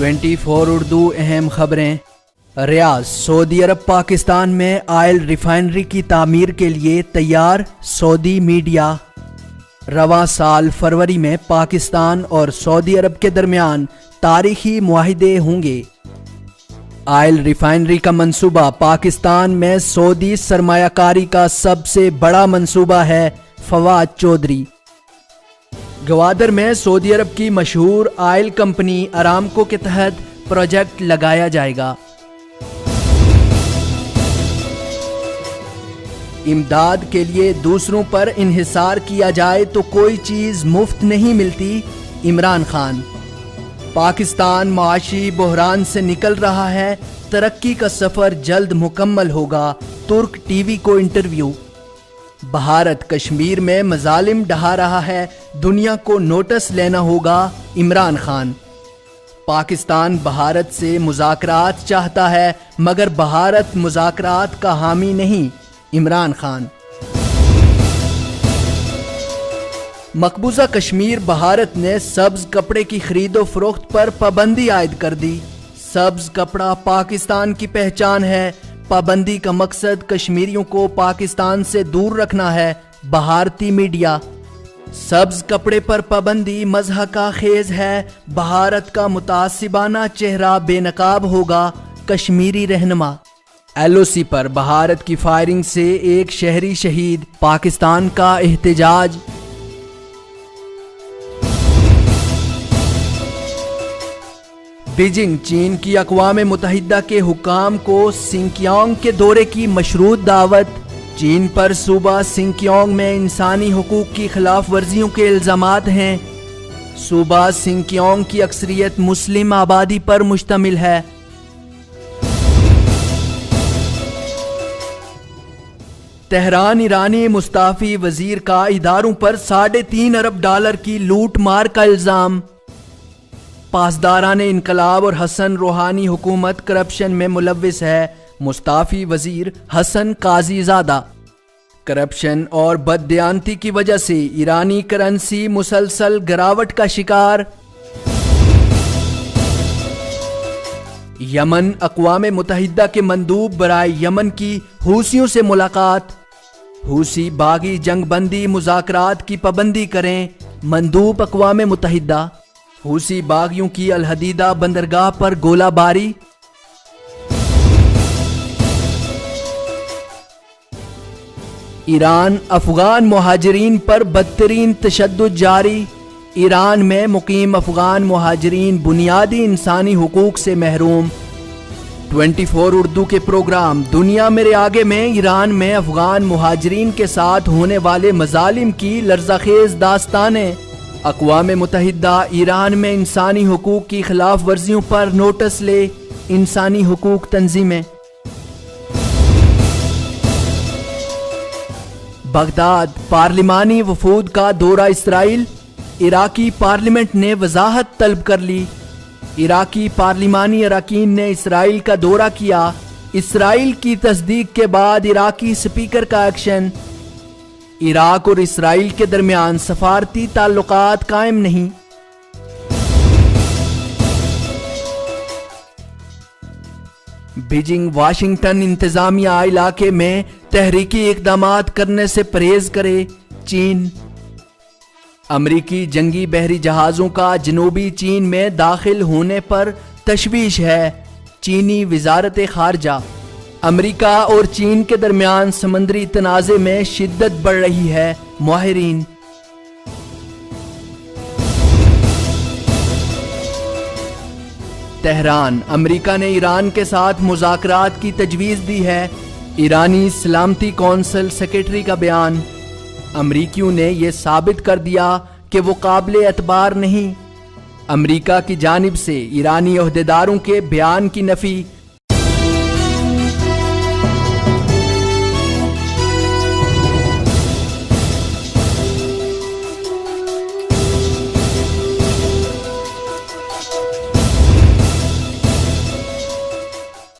24 اردو اہم خبریں۔ ریاض، سعودی عرب پاکستان میں آئل ریفائنری کی تعمیر کے لیے تیار، سعودی میڈیا۔ رواں سال فروری میں پاکستان اور سعودی عرب کے درمیان تاریخی معاہدے ہوں گے۔ آئل ریفائنری کا منصوبہ پاکستان میں سعودی سرمایہ کاری کا سب سے بڑا منصوبہ ہے، فواد چودھری۔ گوادر میں سعودی عرب کی مشہور آئل کمپنی ارامکو کے تحت پروجیکٹ لگایا جائے گا۔ امداد کے لیے دوسروں پر انحصار کیا جائے تو کوئی چیز مفت نہیں ملتی، عمران خان۔ پاکستان معاشی بحران سے نکل رہا ہے، ترقی کا سفر جلد مکمل ہوگا، ترک ٹی وی کو انٹرویو۔ بھارت کشمیر میں مظالم ڈھا رہا ہے، دنیا کو نوٹس لینا ہوگا، عمران خان۔ پاکستان بھارت سے مذاکرات چاہتا ہے مگر بھارت مذاکرات کا حامی نہیں، عمران خان۔ مقبوضہ کشمیر بھارت نے سبز کپڑے کی خرید و فروخت پر پابندی عائد کر دی۔ سبز کپڑا پاکستان کی پہچان ہے، پابندی کا مقصد کشمیریوں کو پاکستان سے دور رکھنا ہے، بھارتی میڈیا۔ سبز کپڑے پر پابندی مضحکہ خیز ہے، بھارت کا متعصبانہ چہرہ بے نقاب ہوگا، کشمیری رہنما۔ ایل او سی پر بھارت کی فائرنگ سے ایک شہری شہید، پاکستان کا احتجاج۔ بیجنگ، چین کی اقوام متحدہ کے حکام کو سنکیانگ کے دورے کی مشروط دعوت۔ چین پر صوبہ سنکیانگ میں انسانی حقوق کی خلاف ورزیوں کے الزامات ہیں۔ صوبہ سنکیانگ کی اکثریت مسلم آبادی پر مشتمل ہے۔ تہران، ایرانی مستعفی وزیر کا اداروں پر $3.5 ارب کی لوٹ مار کا الزام۔ پاسداران انقلاب اور حسن روحانی حکومت کرپشن میں ملوث ہے، مستعفی وزیر حسن قاضی زادہ۔ کرپشن اور بددیانتی کی وجہ سے ایرانی کرنسی مسلسل گراوٹ کا شکار۔ یمن، اقوام متحدہ کے مندوب برائے یمن کی حوثیوں سے ملاقات۔ حوثی باغی جنگ بندی مذاکرات کی پابندی کریں، مندوب اقوام متحدہ۔ حوثی باغیوں کی الحدیدہ بندرگاہ پر گولہ باری۔ ایران، افغان مہاجرین پر بدترین تشدد جاری۔ ایران میں مقیم افغان مہاجرین بنیادی انسانی حقوق سے محروم۔ 24 اردو کے پروگرام دنیا میرے آگے میں ایران میں افغان مہاجرین کے ساتھ ہونے والے مظالم کی لرزہ خیز داستانیں۔ اقوام متحدہ ایران میں انسانی حقوق کی خلاف ورزیوں پر نوٹس لے، انسانی حقوق تنظیمیں۔ بغداد، پارلیمانی وفود کا دورہ اسرائیل۔ عراقی پارلیمنٹ نے وضاحت طلب کر لی۔ عراقی پارلیمانی اراکین نے اسرائیل کا دورہ کیا۔ اسرائیل کی تصدیق کے بعد عراقی اسپیکر کا ایکشن۔ عراق اور اسرائیل کے درمیان سفارتی تعلقات قائم نہیں۔ بیجنگ، واشنگٹن انتظامیہ علاقے میں تحریکی اقدامات کرنے سے پرہیز کرے، چین۔ امریکی جنگی بحری جہازوں کا جنوبی چین میں داخل ہونے پر تشویش ہے، چینی وزارت خارجہ۔ امریکہ اور چین کے درمیان سمندری تنازع میں شدت بڑھ رہی ہے، ماہرین۔ تہران، امریکہ نے ایران کے ساتھ مذاکرات کی تجویز دی ہے، ایرانی سلامتی کونسل سیکرٹری کا بیان۔ امریکیوں نے یہ ثابت کر دیا کہ وہ قابل اعتبار نہیں۔ امریکہ کی جانب سے ایرانی عہدیداروں کے بیان کی نفی،